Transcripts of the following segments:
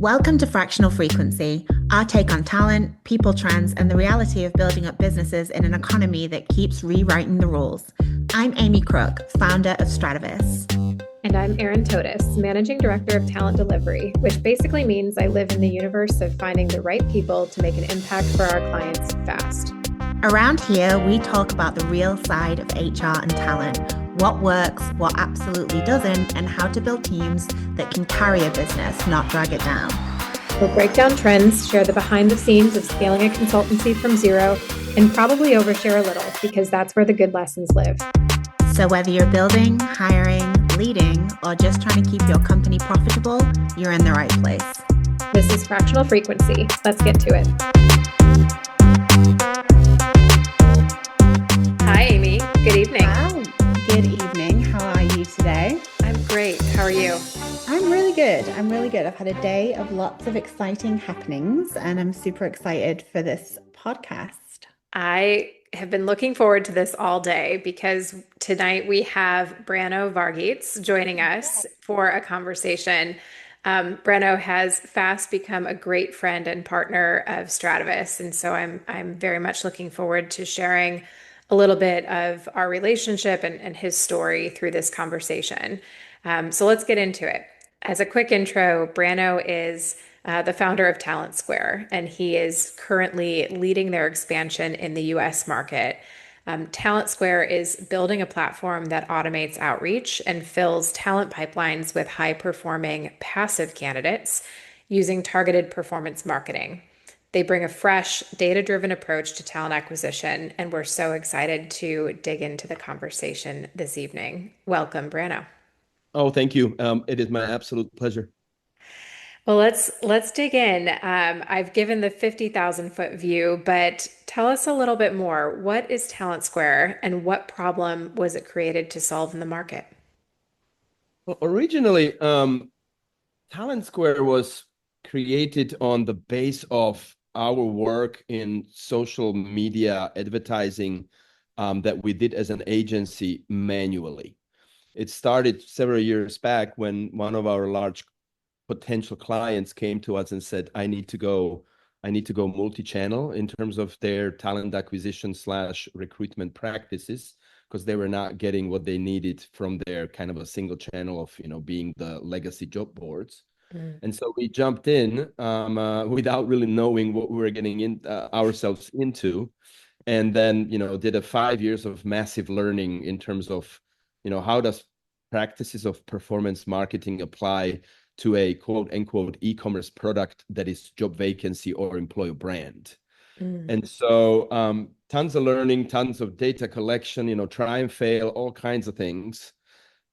Welcome to Fractional Frequency, our take on talent, people trends, and the reality of building up businesses in an economy that keeps rewriting the rules. I'm Amy Crook, founder of Stratavis. And I'm Erin Totis, Managing Director of Talent Delivery, which basically means I live in the universe of finding the right people to make an impact for our clients fast. Around here, we talk about the real side of HR and talent, what works, what absolutely doesn't, and how to build teams that can carry a business, not drag it down. We'll break down trends, share the behind the scenes of scaling a consultancy from zero, and probably overshare a little because that's where the good lessons live. So whether you're building, hiring, leading, or just trying to keep your company profitable, you're in the right place. This is Fractional Frequency. Let's get to it. Hi, Amy. Good evening. Wow. Good evening. How are you today? I'm great. How are you? I'm really good. I've had a day of lots of exciting happenings, and I'm super excited for this podcast. I have been looking forward to this all day because tonight we have Brano Vargic joining us for a conversation. Brano has fast become a great friend and partner of Stratavis, and so I'm very much looking forward to sharing a little bit of our relationship and his story through this conversation. So let's get into it. As a quick intro, Brano is the founder of TalentSquare, and he is currently leading their expansion in the US market. TalentSquare is building a platform that automates outreach and fills talent pipelines with high-performing passive candidates using targeted performance marketing. They bring a fresh, data-driven approach to talent acquisition, and we're so excited to dig into the conversation this evening. Welcome, Brano. Oh, thank you. It is my absolute pleasure. Well, let's dig in. I've given the 50,000-foot view, but tell us a little bit more. What is TalentSquare, and what problem was it created to solve in the market? Well, originally, TalentSquare was created on the base of our work in social media advertising that we did as an agency manually. It started several years back when one of our large potential clients came to us and said, I need to go multi-channel in terms of their talent acquisition / recruitment practices, because they were not getting what they needed from their kind of a single channel of, being the legacy job boards. And so we jumped in without really knowing what we were getting ourselves into. And then, did a 5 years of massive learning in terms of, how does practices of performance marketing apply to a quote unquote e-commerce product that is job vacancy or employer brand. And so tons of learning, tons of data collection, try and fail, all kinds of things.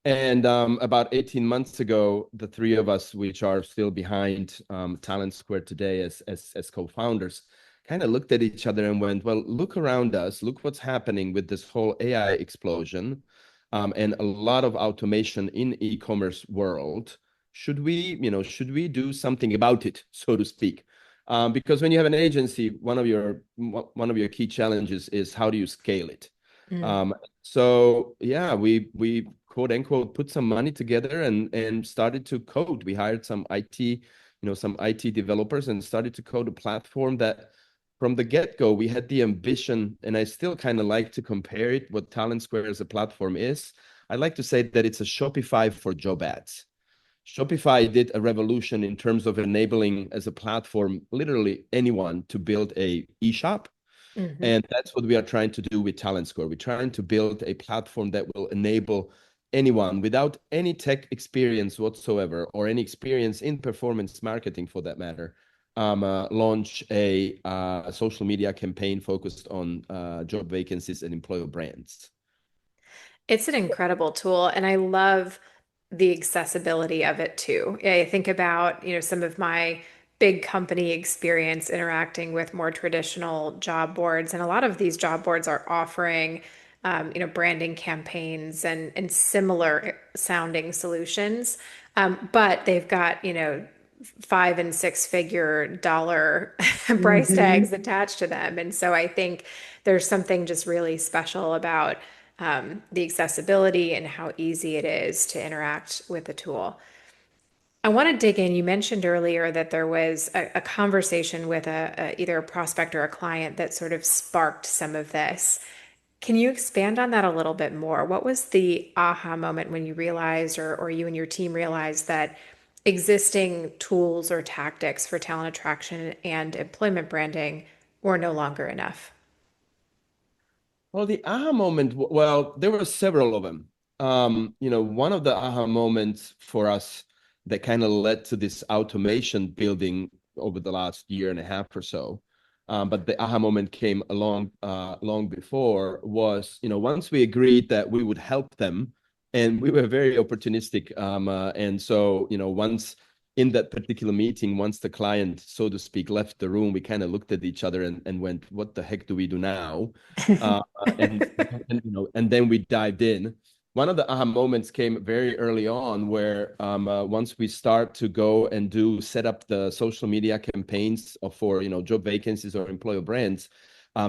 And about 18 months ago, the three of us, which are still behind TalentSquare today as co-founders, kind of looked at each other and went, well, look around us, look what's happening with this whole AI explosion and a lot of automation in e-commerce world. Should we do something about it, so to speak? Because when you have an agency, one of your key challenges is how do you scale it? So yeah, we quote unquote put some money together and started to code. We hired some IT developers and started to code a platform that from the get-go we had the ambition, and I still kind of like to compare it what TalentSquare as a platform is. I like to say that it's a Shopify for job ads. Shopify did a revolution in terms of enabling as a platform literally anyone to build a e-shop. And that's what we are trying to do with TalentSquare. We're trying to build a platform that will enable anyone without any tech experience whatsoever or any experience in performance marketing for that matter, launch a social media campaign focused on job vacancies and employer brands. It's an incredible tool, and I love the accessibility of it too. I think about, some of my big company experience interacting with more traditional job boards, and a lot of these job boards are offering, branding campaigns and similar sounding solutions, but they've got, 5 and 6 figure dollar price tags attached to them, and so I think there's something just really special about the accessibility and how easy it is to interact with the tool. I want to dig in. You mentioned earlier that there was a conversation with either a prospect or a client that sort of sparked some of this. Can you expand on that a little bit more? What was the aha moment when you realized, or you and your team realized that existing tools or tactics for talent attraction and employment branding were no longer enough? Well, the aha moment, well, there were several of them. One of the aha moments for us that kind of led to this automation building over the last year and a half or so, but the aha moment came along long before was, once we agreed that we would help them, and we were very opportunistic. And so, once in that particular meeting, once the client, so to speak, left the room, we kind of looked at each other and went, what the heck do we do now? Uh, and, and then we dived in. One of the aha moments came very early on, where once we start to go and set up the social media campaigns for job vacancies or employer brands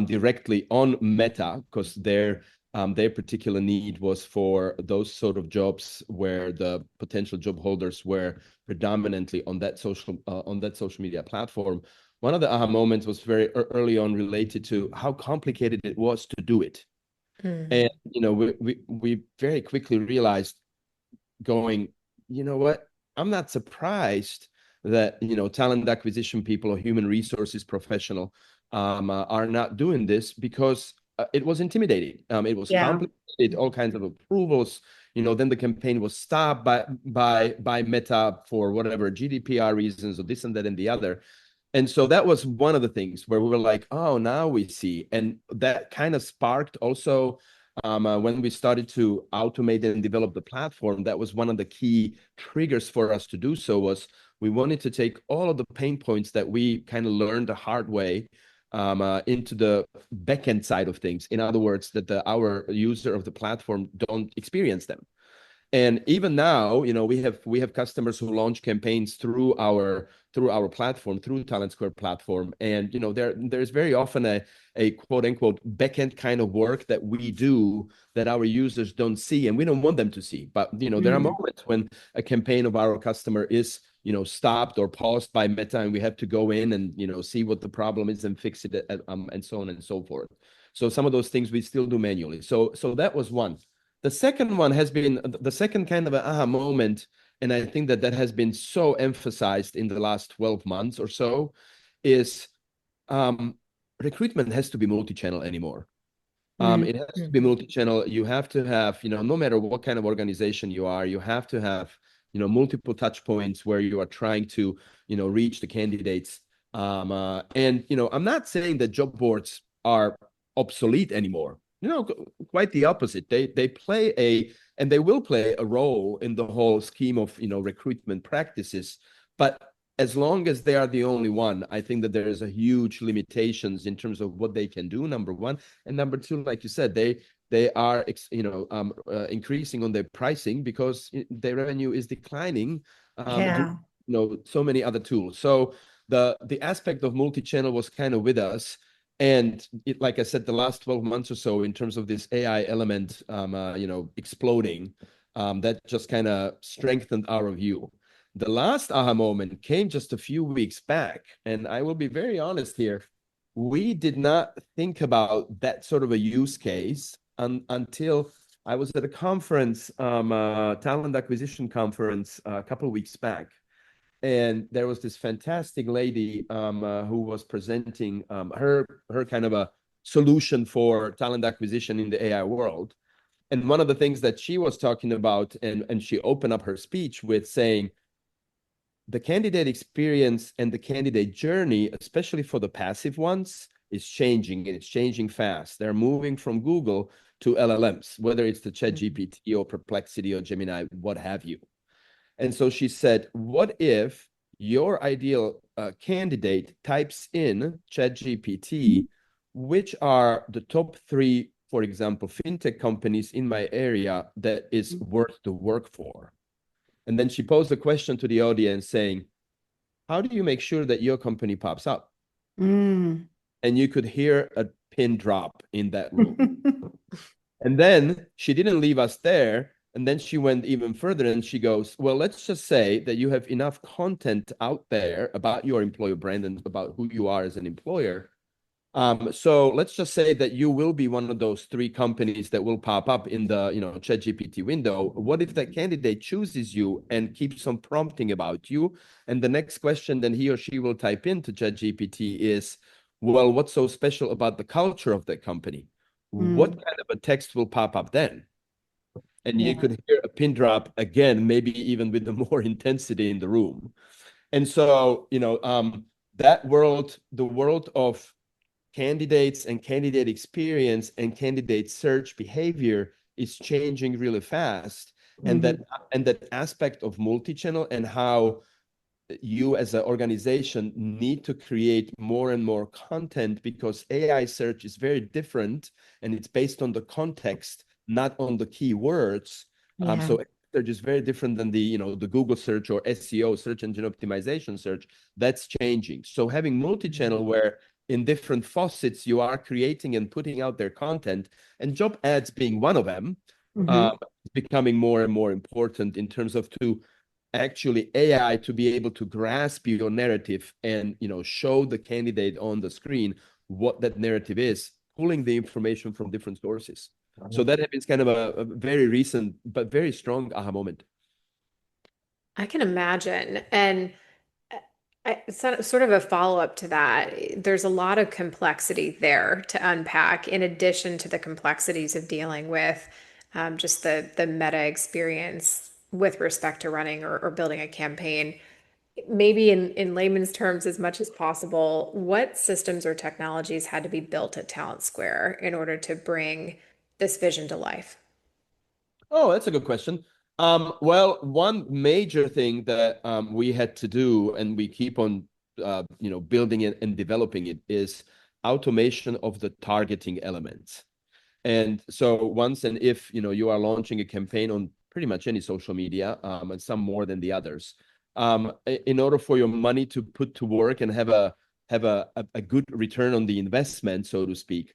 directly on Meta, because their particular need was for those sort of jobs where the potential job holders were predominantly on that social media platform. One of the aha moments was very early on related to how complicated it was to do it. Mm. And we very quickly realized, going, you know what? I'm not surprised that talent acquisition people or human resources professional are not doing this, because it was intimidating. It was Yeah. complicated, all kinds of approvals. Then the campaign was stopped by Meta for whatever GDPR reasons, or this and that and the other. And so that was one of the things where we were like, oh, now we see. And that kind of sparked also when we started to automate and develop the platform. That was one of the key triggers for us to do so. Was we wanted to take all of the pain points that we kind of learned the hard way into the backend side of things. In other words, that our user of the platform don't experience them. And even now, we have customers who launch campaigns through our platform, through TalentSquare platform. And there's very often a quote unquote backend kind of work that we do that our users don't see, and we don't want them to see. But there are moments when a campaign of our customer is stopped or paused by Meta, and we have to go in and see what the problem is and fix it, and so on and so forth. So some of those things we still do manually. So that was one. The second one has been the second kind of an aha moment, and I think that has been so emphasized in the last 12 months or so, is recruitment has to be multi-channel anymore. It has to be multi-channel. You have to have, no matter what kind of organization you are, you have to have, multiple touch points where you are trying to, reach the candidates. And, I'm not saying that job boards are obsolete anymore. Quite the opposite. They play and they will play a role in the whole scheme of, recruitment practices. But as long as they are the only one, I think that there is a huge limitations in terms of what they can do, number one. And number two, like you said, they are increasing on their pricing because their revenue is declining due so many other tools. So the aspect of multi-channel was kind of with us. And like I said, the last 12 months or so, in terms of this AI element, exploding, that just kind of strengthened our view. The last aha moment came just a few weeks back, and I will be very honest here. We did not think about that sort of a use case until I was at a conference, talent acquisition conference, a couple of weeks back. And there was this fantastic lady who was presenting her kind of a solution for talent acquisition in the AI world. And one of the things that she was talking about, and she opened up her speech with saying, the candidate experience and the candidate journey, especially for the passive ones, is changing, and it's changing fast. They're moving from Google to LLMs, whether it's the ChatGPT or Perplexity or Gemini, what have you. And so she said, what if your ideal candidate types in ChatGPT, which are the top 3, for example, fintech companies in my area that is worth the work for? And then she posed a question to the audience saying, how do you make sure that your company pops up? And you could hear a pin drop in that room. And then she didn't leave us there. And then she went even further and she goes, well, let's just say that you have enough content out there about your employer brand and about who you are as an employer. So let's just say that you will be one of those three companies that will pop up in the, ChatGPT window. What if that candidate chooses you and keeps on prompting about you? And the next question then he or she will type into ChatGPT is, well, what's so special about the culture of that company? What kind of a text will pop up then? And you could hear a pin drop again, maybe even with the more intensity in the room. And so, that world, the world of candidates and candidate experience and candidate search behavior is changing really fast. And that aspect of multi-channel and how you as an organization need to create more and more content, because AI search is very different and it's based on the context, not on the keywords. So search is very different than the Google search or SEO, search engine optimization search. That's changing. So having multi-channel where in different faucets you are creating and putting out their content, and job ads being one of them, becoming more and more important in terms of to actually AI to be able to grasp your narrative and show the candidate on the screen what that narrative is, pulling the information from different sources. So that is kind of a very recent but very strong aha moment. I can imagine. And it's sort of a follow-up to that. There's a lot of complexity there to unpack, in addition to the complexities of dealing with just the meta experience with respect to running or building a campaign. Maybe in layman's terms, as much as possible, what systems or technologies had to be built at TalentSquare in order to bring this vision to life? Oh, that's a good question. Well, one major thing that we had to do, and we keep on, building it and developing it, is automation of the targeting elements. And so once and if you are launching a campaign on pretty much any social media, and some more than the others, in order for your money to put to work and have a good return on the investment, so to speak,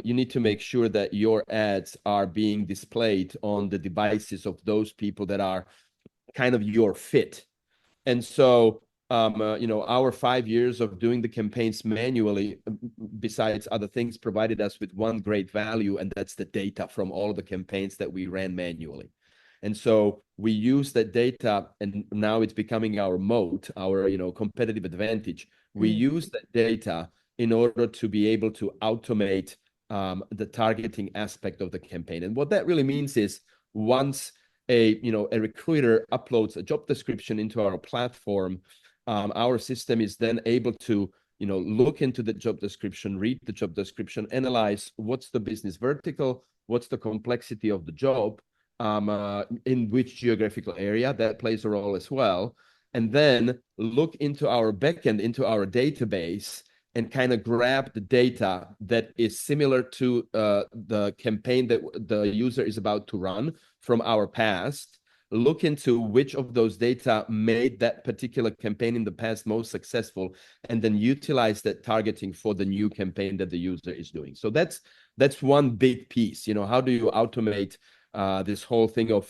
you need to make sure that your ads are being displayed on the devices of those people that are kind of your fit. And so, our 5 years of doing the campaigns manually, besides other things, provided us with one great value, and that's the data from all the campaigns that we ran manually. And so we use that data, and now it's becoming our moat, our competitive advantage. We use that data in order to be able to automate the targeting aspect of the campaign. And what that really means is, once a recruiter uploads a job description into our platform, our system is then able to look into the job description, read the job description, analyze what's the business vertical, what's the complexity of the job, in which geographical area that plays a role as well, and then look into our backend, into our database, and kind of grab the data that is similar to the campaign that the user is about to run from our past, look into which of those data made that particular campaign in the past most successful, and then utilize that targeting for the new campaign that the user is doing. So that's one big piece. How do you automate this whole thing of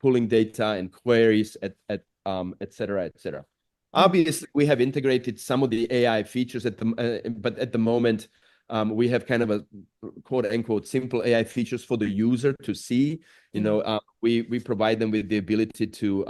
pulling data and queries, et cetera, et cetera. Obviously, we have integrated some of the AI features but at the moment, we have kind of a quote unquote simple AI features for the user to see. We provide them with the ability to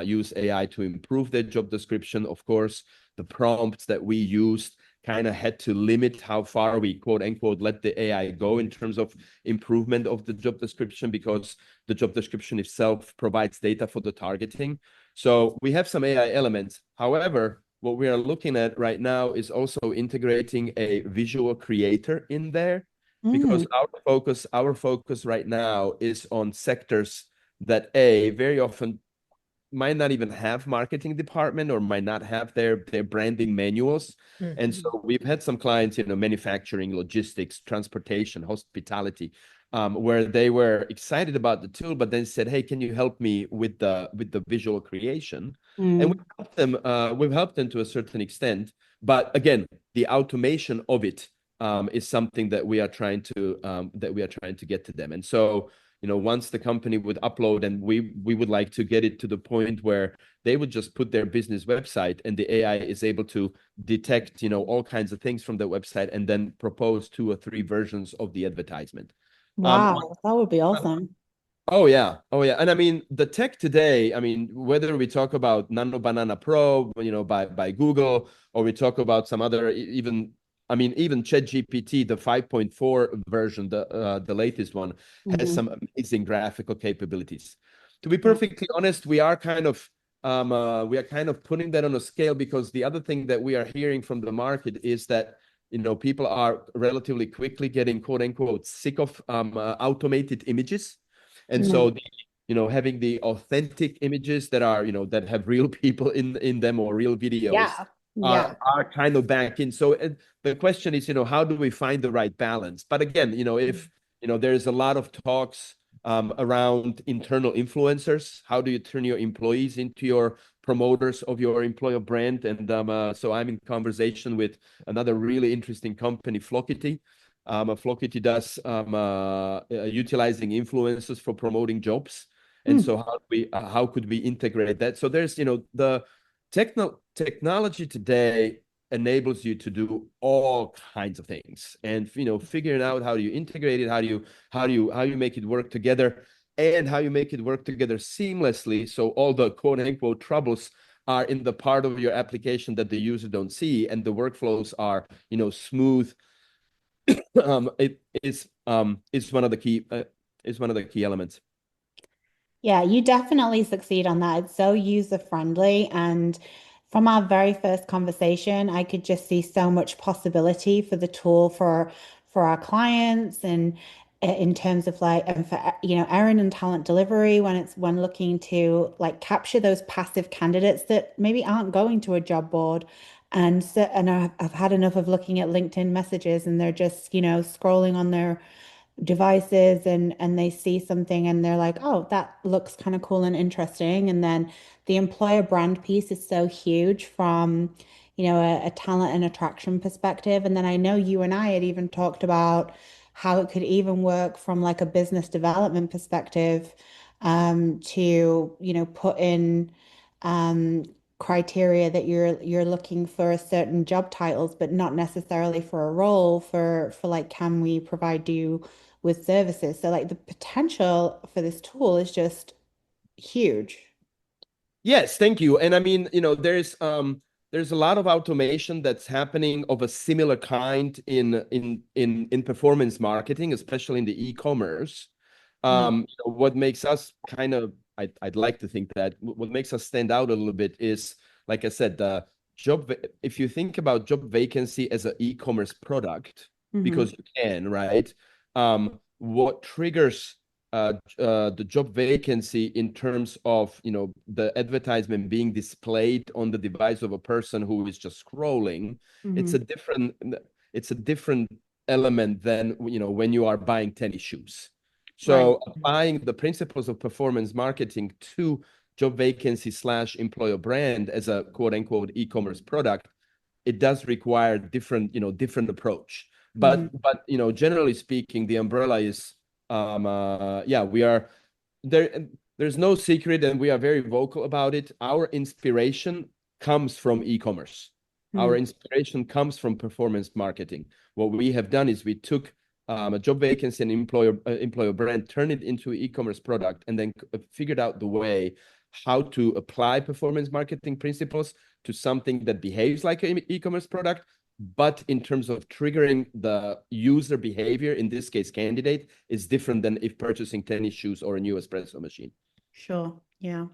use AI to improve their job description. Of course, the prompts that we used kind of had to limit how far we quote unquote let the AI go in terms of improvement of the job description, because the job description itself provides data for the targeting. So we have some AI elements. However, what we are looking at right now is also integrating a visual creator in there, because our focus right now is on sectors that very often might not even have marketing department or might not have their branding manuals. And so we've had some clients, manufacturing, logistics, transportation, hospitality, where they were excited about the tool, but then said, "Hey, can you help me with the visual creation?" And we've helped them to a certain extent. But again, the automation of it is something that we are trying to get to them. And so, once the company would upload, and we would like to get it to the point where they would just put their business website, and the AI is able to detect, all kinds of things from the website, and then propose 2 or 3 versions of the advertisement. Um, Wow, that would be awesome. Oh yeah. Oh yeah. And I mean, the tech today, I mean, whether we talk about Nano Banana Pro, by Google, or we talk about some other even ChatGPT, the 5.4 version, the latest one, has Hmm. some amazing graphical capabilities. To be Yeah. perfectly honest, we are kind of putting that on a scale, because the other thing that we are hearing from the market is that people are relatively quickly getting, quote unquote, sick of automated images. And Mm. so having the authentic images that are, that have real people in them, or real videos, Yeah. Yeah. are kind of back in. So the question is, how do we find the right balance? But again, if there's a lot of talks around internal influencers. How do you turn your employees into your promoters of your employer brand? And so I'm in conversation with another really interesting company, Flockity. Flockity does utilizing influencers for promoting jobs. And Hmm. so how could we integrate that? So there's, the technology today enables you to do all kinds of things, and figuring out how do you integrate it, how you make it work together, and how you make it work together seamlessly, so all the quote unquote troubles are in the part of your application that the user don't see, and the workflows are smooth. It is one of the key elements. Yeah, you definitely succeed on that. It's so user friendly. And from our very first conversation, I could just see so much possibility for the tool for our clients and in terms of like and for Erin and talent delivery when looking to like capture those passive candidates that maybe aren't going to a job board. And so and I've had enough of looking at LinkedIn messages and they're just, scrolling on their devices and they see something and they're like, oh, that looks kind of cool and interesting. And then the employer brand piece is so huge from, a talent and attraction perspective. And then I know you and I had even talked about how it could even work from like a business development perspective, to, put in um criteria that you're looking for certain job titles, but not necessarily for a role for like, can we provide you with services? So like the potential for this tool is just huge. Yes, thank you. And I mean, there's a lot of automation that's happening of a similar kind in performance marketing, especially in the e-commerce. Mm. What makes us kind of, I'd like to think that what makes us stand out a little bit is, like I said, the if you think about job vacancy as an e-commerce product, Hmm. because you can, right? What triggers the job vacancy in terms of the advertisement being displayed on the device of a person who is just scrolling. it's Hmm. a different it's a different element than when you are buying tennis shoes. Right. So applying the principles of performance marketing to job vacancy slash employer brand as a quote unquote e-commerce product, it does require different approach. Hmm. But generally speaking, the umbrella is yeah, we are there. There's no secret, and we are very vocal about it. Our inspiration comes from e-commerce. Our Hmm. inspiration comes from performance marketing. What we have done is we took a job vacancy and employer brand, turned it into an e-commerce product, and then figured out the way how to apply performance marketing principles to something that behaves like an e-commerce product, but in terms of triggering the user behavior, in this case, candidate, is different than if purchasing tennis shoes or a new espresso machine. Sure. Yeah.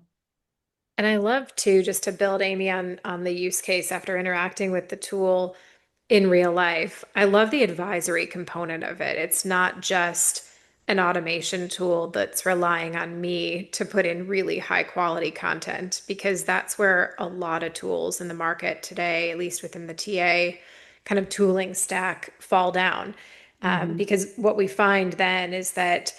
And I love to just to build Amy on the use case after interacting with the tool in real life. I love the advisory component of it. It's not just an automation tool that's relying on me to put in really high quality content, because that's where a lot of tools in the market today, at least within the TA kind of tooling stack, fall down. Hmm. Because what we find then is that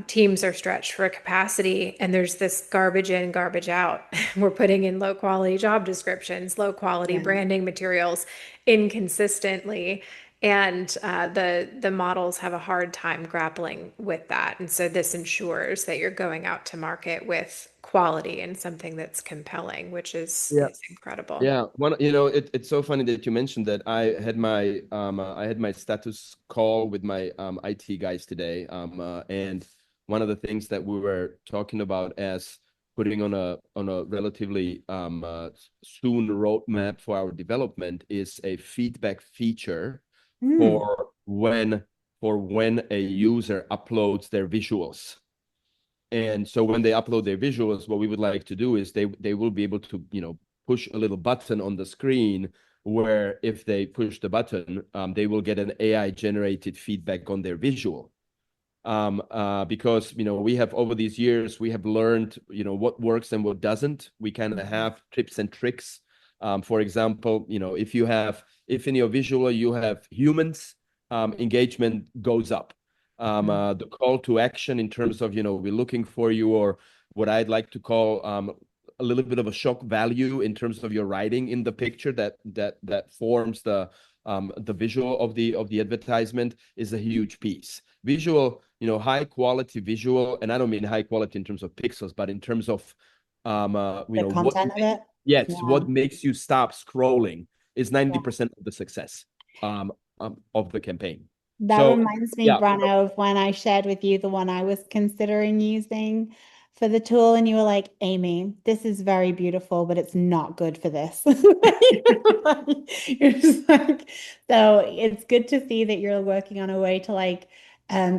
teams are stretched for capacity and there's this garbage in, garbage out. We're putting in low quality job descriptions, low quality Yeah. branding materials inconsistently. And the models have a hard time grappling with that. And so this ensures that you're going out to market with quality and something that's compelling, which is incredible. Yeah, it's so funny that you mentioned that. I had my status call with my IT guys today, and one of the things that we were talking about as putting on a relatively soon roadmap for our development is a feedback feature Mm. for when a user uploads their visuals. And so when they upload their visuals, what we would like to do is they will be able to, push a little button on the screen where if they push the button, they will get an AI generated feedback on their visual. Because we have over these years we have learned what works and what doesn't. We kind of have tips and tricks. For example, if in your visual you have humans, engagement goes up. The call to action in terms of we're looking for you, or what I'd like to call a little bit of a shock value in terms of your writing in the picture that forms the visual of the advertisement is a huge piece. Visual, high quality visual, and I don't mean high quality in terms of pixels, but in terms of The content of it. yes, Yeah. what makes you stop scrolling is 90% of the success of the campaign. That So reminds me, yeah, Brano, of when I shared with you the one I was considering using for the tool, and you were like, Amy, this is very beautiful, but it's not good for this. You're just like, so it's good to see that you're working on a way to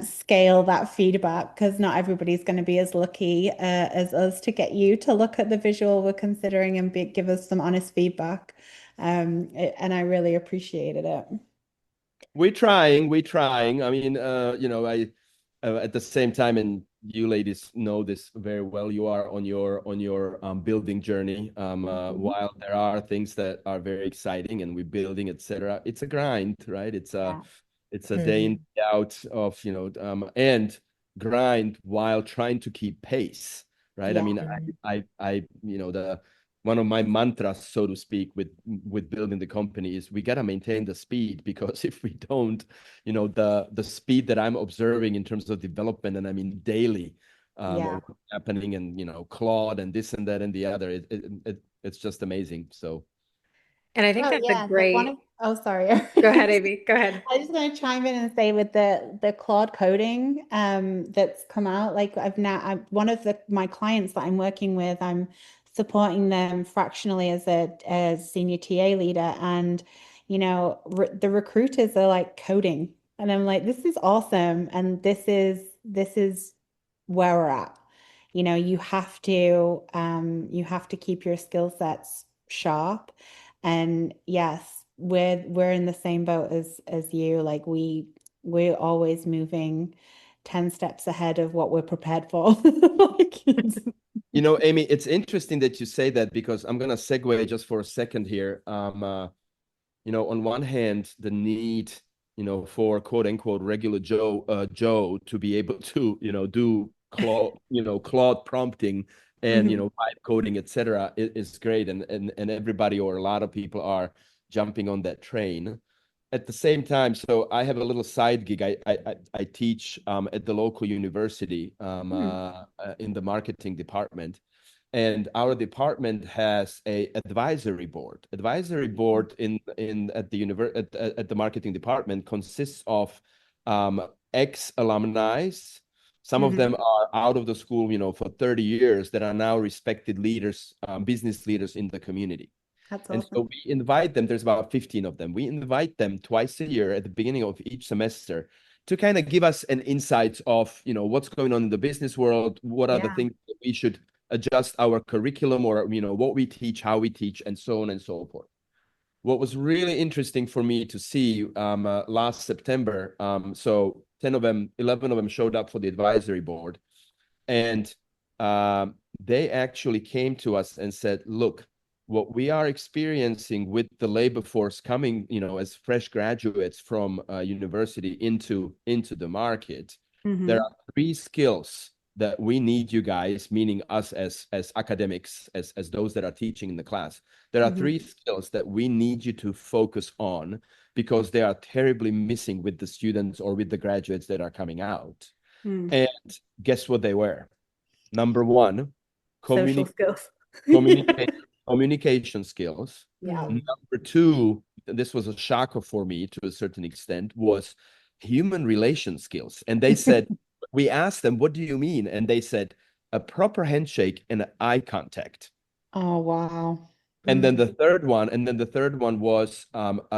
scale that feedback, because not everybody's going to be as lucky as us to get you to look at the visual we're considering and give us some honest feedback. And I really appreciated it. we're trying. I mean, I at the same time, and you ladies know this very well, you are on your building journey. While there are things that are very exciting and we're building, etc., it's a grind, right? Yeah. It's a day in, day out of, and grind while trying to keep pace, right? I Yeah. mean, the one of my mantras, so to speak, with building the company is we got to maintain the speed, because if we don't, the speed that I'm observing in terms of development, and I mean daily, Yeah. of what's happening, and Claude and this and that and the other, it's just amazing. So And I think Oh that's a yeah, like one great, of sorry. go ahead, Amy, go ahead. I just want to chime in and say with the Claude coding that's come out, like one of my clients that I'm working with, I'm supporting them fractionally as a senior TA leader, and the recruiters are like coding, and I'm like, this is awesome, and this is where we're at. You have to keep your skill sets sharp. And yes, we're in the same boat as you. Like we're always moving 10 steps ahead of what we're prepared for. Like, Amy, it's interesting that you say that, because I'm gonna segue just for a second here. On one hand, the need, for quote unquote regular Joe to be able to, do Claude prompting and Mhm. vibe coding, etc., is great, and everybody, or a lot of people, are jumping on that train. At the same time, so I have a little side gig. I teach at the local university Hmm. in the marketing department, and our department has a advisory board. Advisory board in at the marketing department consists of ex alumni. Some of Hmm. them are out of the school, for 30 years, that are now respected leaders, business leaders in the community. That's And so awesome. we invite them. There's about 15 of them. We invite them twice a year at the beginning of each semester to kind of give us an insight of, what's going on in the business world, what are the Yeah. things that we should adjust our curriculum, or, what we teach, how we teach, and so on and so forth. What was really interesting for me to see last September, so 10 of them, 11 of them showed up for the advisory board, and they actually came to us and said, look, what we are experiencing with the labor force coming, as fresh graduates from university into the market, there Hmm. are three skills that we need you guys, meaning us as academics, as those that are teaching in the class. There are Hmm. three skills that we need you to focus on, because they are terribly missing with the students or with the graduates that are coming out. And guess what they were? Number one, Social skills. communication skills. Yeah. Number two, this was a shocker for me to a certain extent, was human relation skills. And they said, we asked them, what do you mean? And they said, a proper handshake and eye contact. Oh, wow. And then the third one was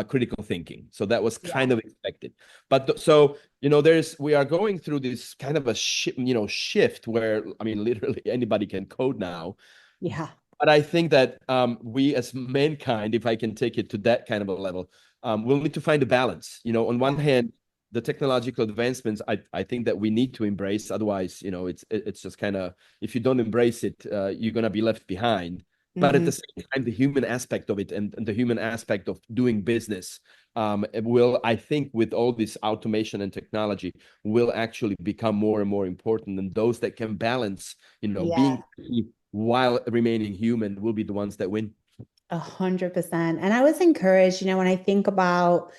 critical thinking. So that was kind of expected. But so, we are going through this kind of a shift where, I mean, literally anybody can code now. Yeah. But I think that we as mankind, if I can take it to that kind of a level, we'll need to find a balance. On one hand, the technological advancements, I think that we need to embrace. Otherwise, it's just kind of, if you don't embrace it, you're going to be left behind. But at the same time, the human aspect of it and the human aspect of doing business will, I think, with all this automation and technology, will actually become more and more important. And those that can balance, being while remaining human will be the ones that win. 100%. And I was encouraged, when I think about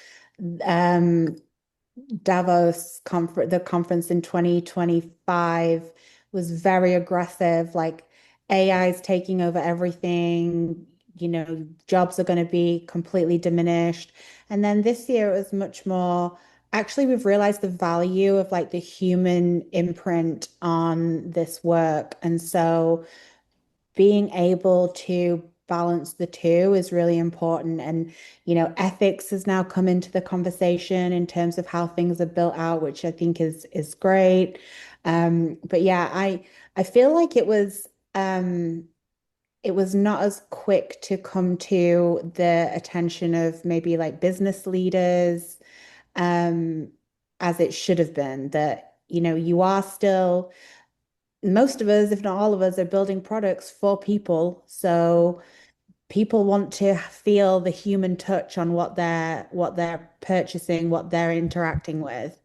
Davos the conference in 2025 was very aggressive, like AI is taking over everything, jobs are going to be completely diminished. And then this year it was much more, actually, we've realized the value of like the human imprint on this work. And so being able to balance the two is really important. And, ethics has now come into the conversation in terms of how things are built out, which I think is great. But yeah, I feel like it was not as quick to come to the attention of maybe like business leaders, as it should have been. That, you are still, most of us, if not all of us, are building products for people. So people want to feel the human touch on what they're purchasing, what they're interacting with.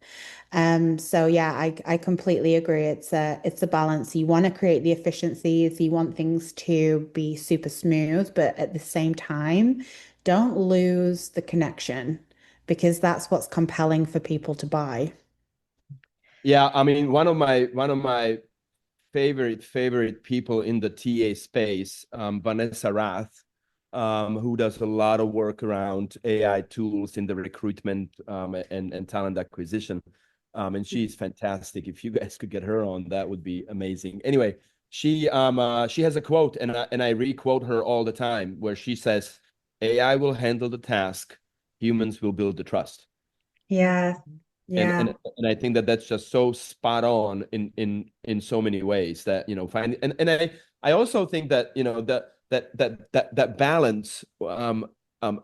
So yeah, I completely agree. It's a balance. You want to create the efficiencies, you want things to be super smooth, but at the same time, don't lose the connection because that's what's compelling for people to buy. Yeah, I mean, one of my favorite people in the TA space, Vanessa Rath, who does a lot of work around AI tools in the recruitment and talent acquisition. And she's fantastic. If you guys could get her on, that would be amazing. Anyway, she has a quote, and I re-quote her all the time, where she says, "AI will handle the task, humans will build the trust." Yeah. and Yeah. and I think that that's just so spot on in so many ways that find and I also think that that balance,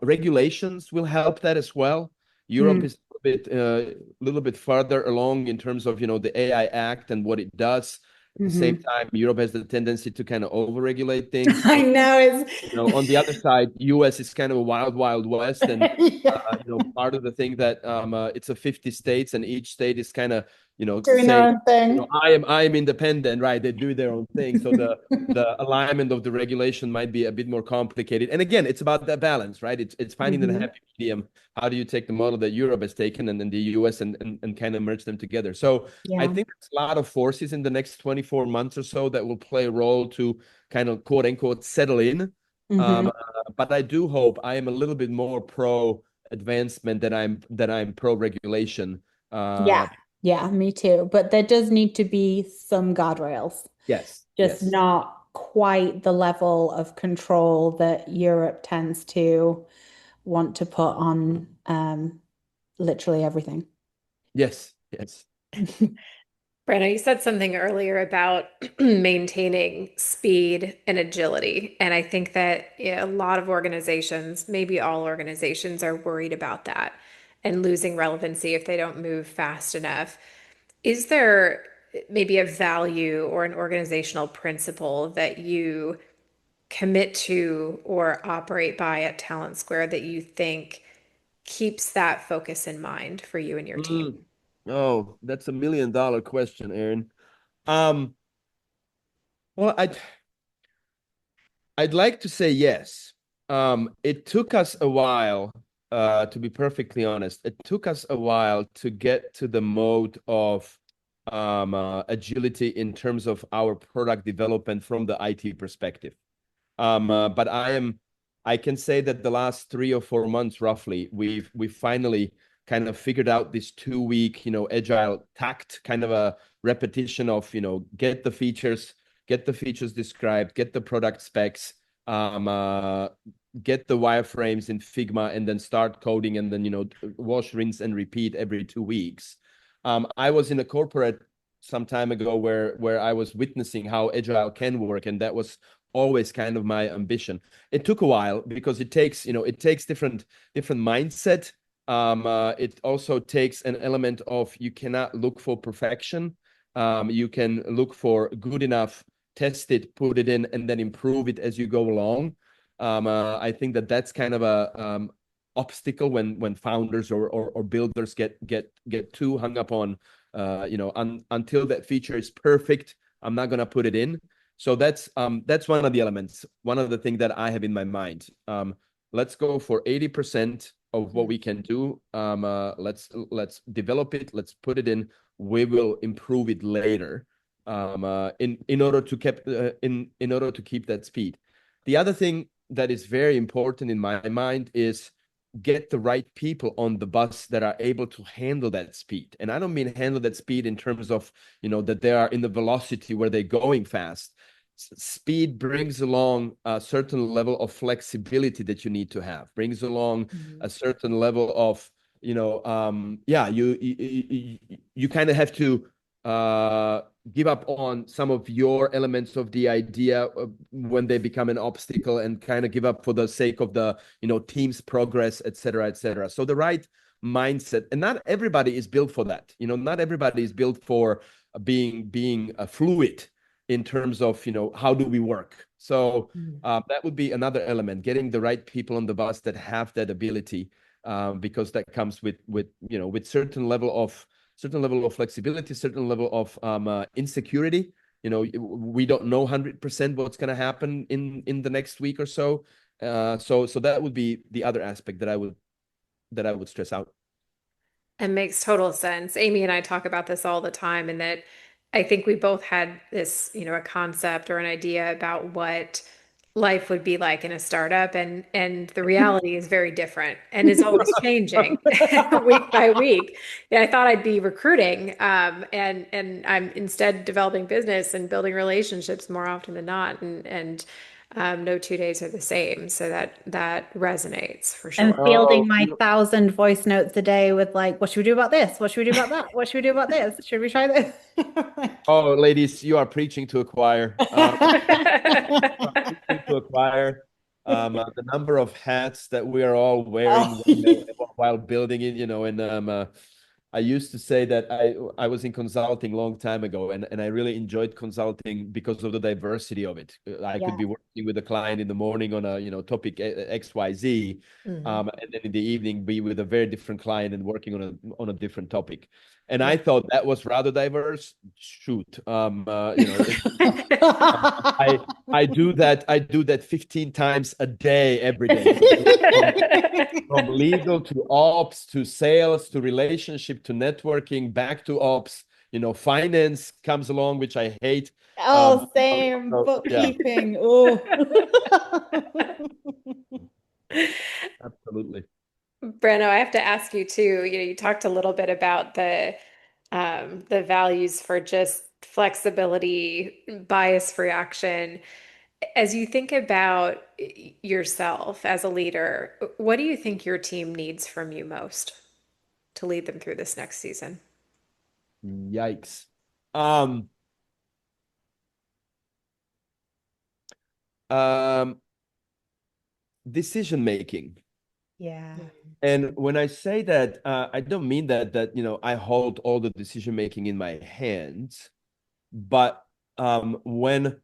regulations will help that as well. Europe is a little bit further along in terms of the AI Act and what it does. At the same time, Europe has the tendency to kind of overregulate things. I know it's On the other side, US is kind of a wild west, and yeah, part of the thing that it's a 50 states, and each state is kind of doing their saying, own thing. I am independent, right? They do their own thing, so the alignment of the regulation might be a bit more complicated. And again, it's about that balance, right? It's finding the happy medium. How do you take the model that Europe has taken and then the US and kind of merge them together? So I Yeah. think there's a lot of forces in the next 24 months or so that will play a role to kind of quote unquote settle in. Mhm. But I do hope, I am a little bit more pro advancement than I'm pro regulation. Yeah. Yeah, me too. But there does need to be some guardrails, Yes, just yes, not quite the level of control that Europe tends to want to put on literally everything. yes, yes. Brano, you said something earlier about maintaining speed and agility. And I think that a lot of organizations, maybe all organizations, are worried about that and losing relevancy if they don't move fast enough. Is there maybe a value or an organizational principle that you commit to or operate by at TalentSquare that you think keeps that focus in mind for you and your team? Oh, that's $1 million question, Aaron. Um, well, I'd like to say yes. It took us a while to be perfectly honest, it took us a while to get to the mode of agility in terms of our product development from the IT perspective. But I can say that the last 3 or 4 months, roughly, we finally kind of figured out this 2 week, agile tact, kind of a repetition of, get the features described, get the product specs, get the wireframes in Figma, and then start coding, and then, wash, rinse, and repeat every 2 weeks. I was in a corporate some time ago where I was witnessing how agile can work, and that was always kind of my ambition. It took a while because it takes different mindset. It also takes an element of, you cannot look for perfection. You can look for good enough, test it, put it in, and then improve it as you go along. I think that's kind of a obstacle when founders or builders get too hung up on, until that feature is perfect, I'm not gonna put it in. So that's one of the elements, one of the things that I have in my mind. Let's go for 80% of what we can do. Let's develop it. Let's put it in. We will improve it later. In order to keep that speed. The other thing that is very important in my mind is get the right people on the bus that are able to handle that speed. And I don't mean handle that speed in terms of, that they are in the velocity where they're going fast. Speed brings along a certain level of flexibility that you need to have, brings along a certain level of, you kind of have to give up on some of your elements of the idea when they become an obstacle, and kind of give up for the sake of the team's progress, etc., etc. So the right mindset, and not everybody is built for that. Not everybody is built for being a fluid in terms of how do we work. So that would be another element, getting the right people on the bus that have that ability, because that comes with certain level of flexibility, certain level of insecurity. We don't know 100% what's going to happen in the next week or so. So that would be the other aspect that I would stress out. It makes total sense. Amy and I talk about this all the time, and that I think we both had this, a concept or an idea about what life would be like in a startup, and the reality is very different and is always changing week by week. Yeah, I thought I'd be recruiting, and I'm instead developing business and building relationships more often than not, and no 2 days are the same. So that resonates for And sure. fielding my 1,000 voice notes a day with like, what should we do about this? What should we do about that? What should we do about this? Should we try this? Oh, ladies, you are preaching to a choir. The number of hats that we are all wearing while building it, and I used to say that I was in consulting a long time ago, and I really enjoyed consulting because of the diversity of it. I could be working with a client in the morning on a topic XYZ, and then in the evening be with a very different client and working on a different topic. And I thought that was rather diverse. Shoot, I do that 15 times a day, every day, from legal to ops to sales to relationship to networking, back to ops. Finance comes along, which I hate. Oh, same. Bookkeeping. Oh, Absolutely. Brano, I have to ask you too, you talked a little bit about the values for just flexibility, bias-free action. As you think about yourself as a leader, what do you think your team needs from you most to lead them through this next season? Yikes. Decision making. yeah. And when I say that, I don't mean that I hold all the decision making in my hands, but when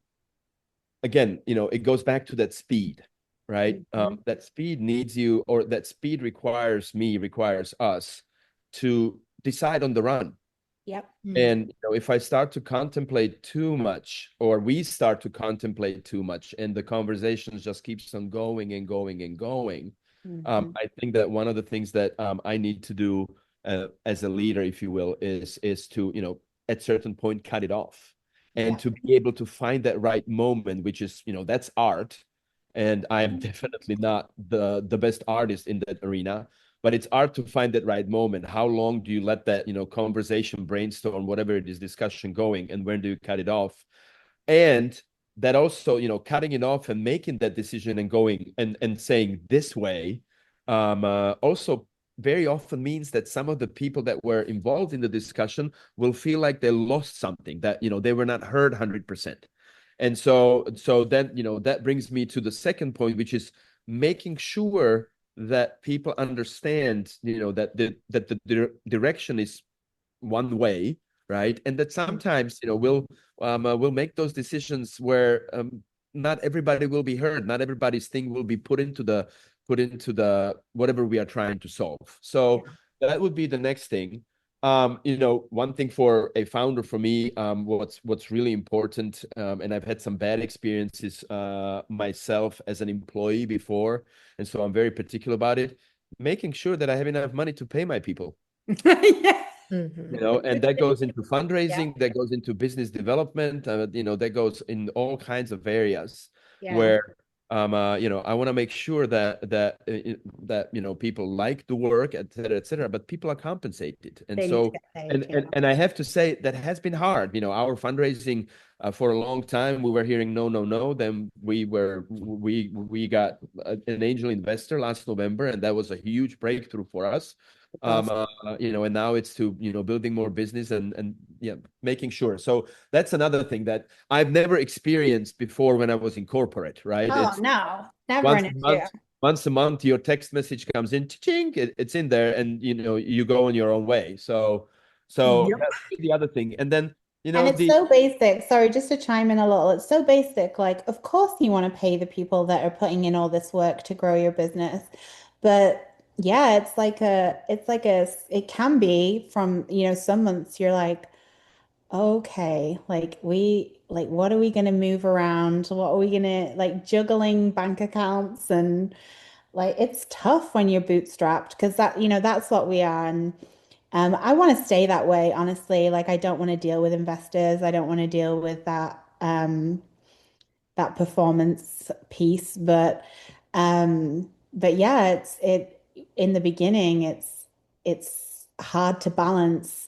again, it goes back to that speed, right? That speed needs you, or that speed requires us to decide on the run. Yep. And if I start to contemplate too much, or we start to contemplate too much, and the conversation just keeps on going and going and going, Mhm. I think that one of the things that I need to do as a leader, if you will, is to, at certain point cut it off, and Yeah. to be able to find that right moment, which is, that's art. And I am definitely not the best artist in that arena, but it's art to find that right moment. How long do you let that, conversation, brainstorm, whatever it is, discussion going, and when do you cut it off? And that also, cutting it off and making that decision and going and saying this way, also very often means that some of the people that were involved in the discussion will feel like they lost something, that, they were not heard 100%. And so then, that brings me to the second point, which is making sure that people understand, that the direction is one way, right? And that sometimes, we'll make those decisions where not everybody will be heard, not everybody's thing will be put into the whatever we are trying to solve. So that would be the next thing. One thing for a founder, for me, what's really important, and I've had some bad experiences myself as an employee before, and so I'm very particular about it, making sure that I have enough money to pay my people. Yeah. And that goes into Yeah. fundraising, that goes into business development, that goes in all kinds of areas Yeah. where, I want to make sure that people like the work, et cetera, but people are compensated. And They need to so, get paid. and I have to say that has been hard. Our fundraising, for a long time, we were hearing no, no, no. Then we got an angel investor last November, and that was a huge breakthrough for us. And now it's to, building more business and yeah, making sure. So that's another thing that I've never experienced before when I was in corporate, right? Oh It's no, never once an a issue. month, once a month, your text message comes in, ching, it's in there, and you go on your own way. So Yep. that's the other thing. And then, And it's the so basic. Sorry, just to chime in a little. It's so basic. Like, of course you want to pay the people that are putting in all this work to grow your business. But yeah, it can be from, some months you're like, okay, what are we going to move around? What are we going to like juggling bank accounts and like it's tough when you're bootstrapped because that's what we are. And I want to stay that way, honestly. Like I don't want to deal with investors. I don't want to deal with that performance piece. But yeah, it in the beginning it's hard to balance.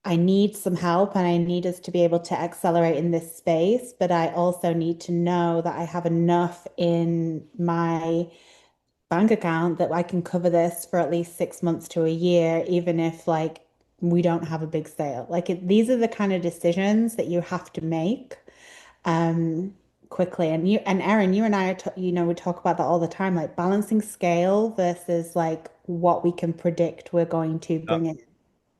I need some help and I need us to be able to accelerate in this space, but I also need to know that I have enough in my bank account that I can cover this for at least 6 months to a year, even if like we don't have a big sale. These are the kind of decisions that you have to make um quickly. And Erin, you and I we talk about that all the time, like balancing scale versus like what we can predict we're going to bring in.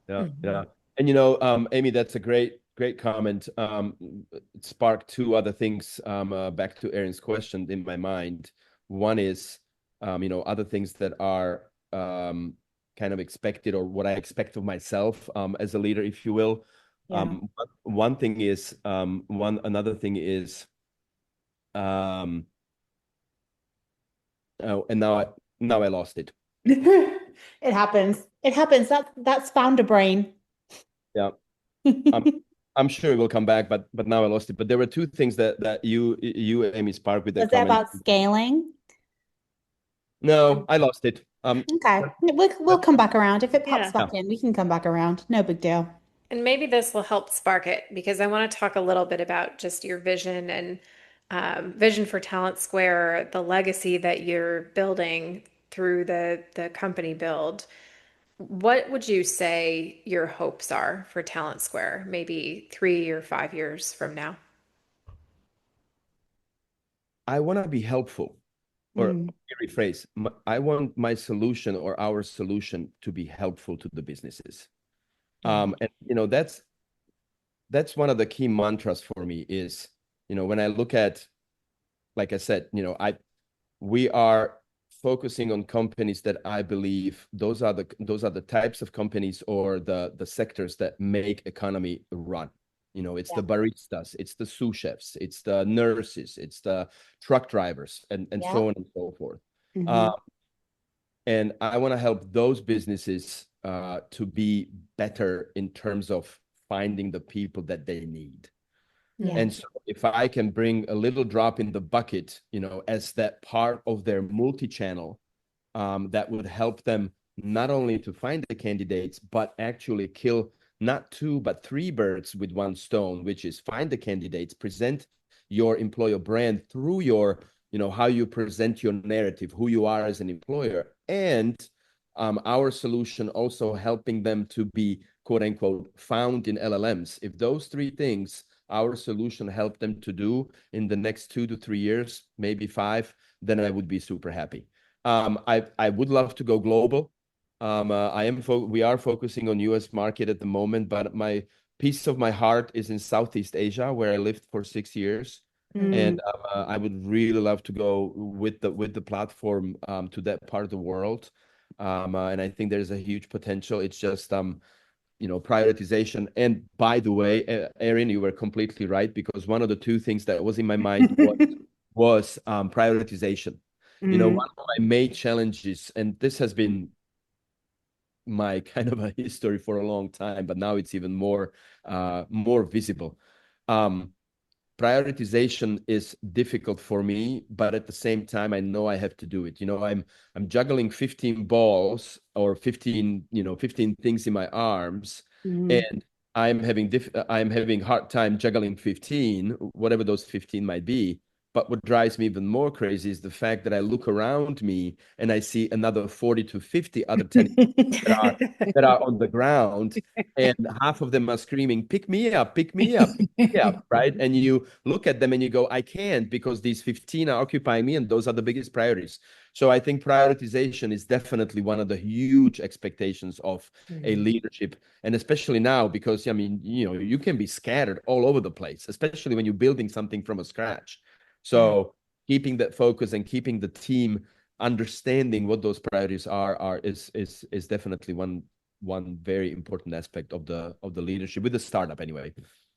Yeah, Mhm. yeah. And Amy, that's a great comment. It sparked two other things, back to Aaron's question in my mind. One is, other things that are kind of expected, or what I expect of myself as a leader, if you will. Yeah. One thing is, another thing is, um, oh, and now I lost it. It happens. It happens. That's founder brain. Yeah. I'm I'm sure it will come back, but now I lost it. But there were two things that you Amy sparked with that Was it comment. about scaling? No, I lost it. Okay. We'll come back around. If it pops Yeah. back in, we can come back around. No big deal. And maybe this will help spark it because I want to talk a little bit about just your vision and vision for TalentSquare, the legacy that you're building through the company build. What would you say your hopes are for TalentSquare, maybe 3 or 5 years from now? I want to be helpful, or let Mm, me rephrase. I want my solution or our solution to be helpful to the businesses. Mhm. And that's one of the key mantras for me is, when I look at, like I said, we are focusing on companies that I believe those are the types of companies, or the sectors that make economy run. It's yeah. the baristas, it's the sous chefs, it's the nurses, it's the truck drivers, and Yeah. so on and so forth. Uh, Hmm. And I want to help those businesses to be better in terms of finding the people that they need. Yeah. And so if I can bring a little drop in the bucket, as that part of their multi-channel, that would help them not only to find the candidates, but actually kill not two, but three birds with one stone, which is find the candidates, present your employer brand through your, how you present your narrative, who you are as an employer, and our solution also helping them to be quote unquote found in LLMs. If those three things our solution helped them to do in the next 2 to 3 years, maybe 5, then I would be super happy. I would love to go global. We are focusing on US market at the moment, but my piece of my heart is in Southeast Asia, where I lived for 6 years. And I would really love to go with the platform to that part of the world. And I think there's a huge potential. It's just prioritization. And by the way, Erin, you were completely right, because one of the two things that was in my mind was prioritization. One of my main challenges, and this has been my kind of a history for a long time, but now it's even more visible. Prioritization is difficult for me, but at the same time, I know I have to do it. I'm juggling 15 balls or 15 things in my arms, and I'm having hard time juggling 15, whatever those 15 might be. But what drives me even more crazy is the fact that I look around me and I see another 40 to 50 other tennis that are on the ground, and half of them are screaming, "Pick me up, pick me up." Yeah, right. And you look at them and you go, I can't, because these 15 are occupying me, and those are the biggest priorities. So I think prioritization is definitely one of the huge expectations of a leadership. And especially now, because you can be scattered all over the place, especially when you're building something from a scratch. So keeping that focus and keeping the team understanding what those priorities is definitely one very important aspect of the leadership with the startup anyway.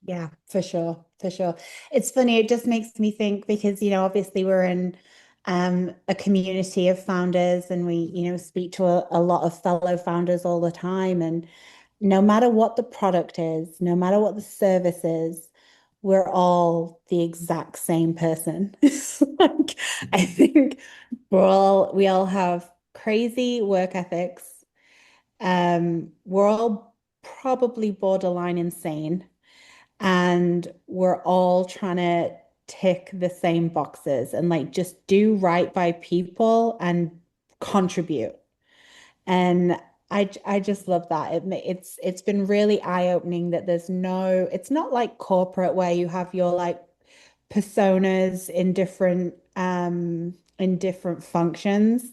Yeah, for sure. For sure. It's funny, it just makes me think because, obviously we're in a community of founders, and we, speak to a lot of fellow founders all the time. And no matter what the product is, no matter what the service is, we're all the exact same person. Like, I think we all have crazy work ethics. We're all probably borderline insane, and we're all trying to tick the same boxes and like just do right by people and contribute. And I just love that. It's been really eye-opening that it's not like corporate where you have your like personas in different functions.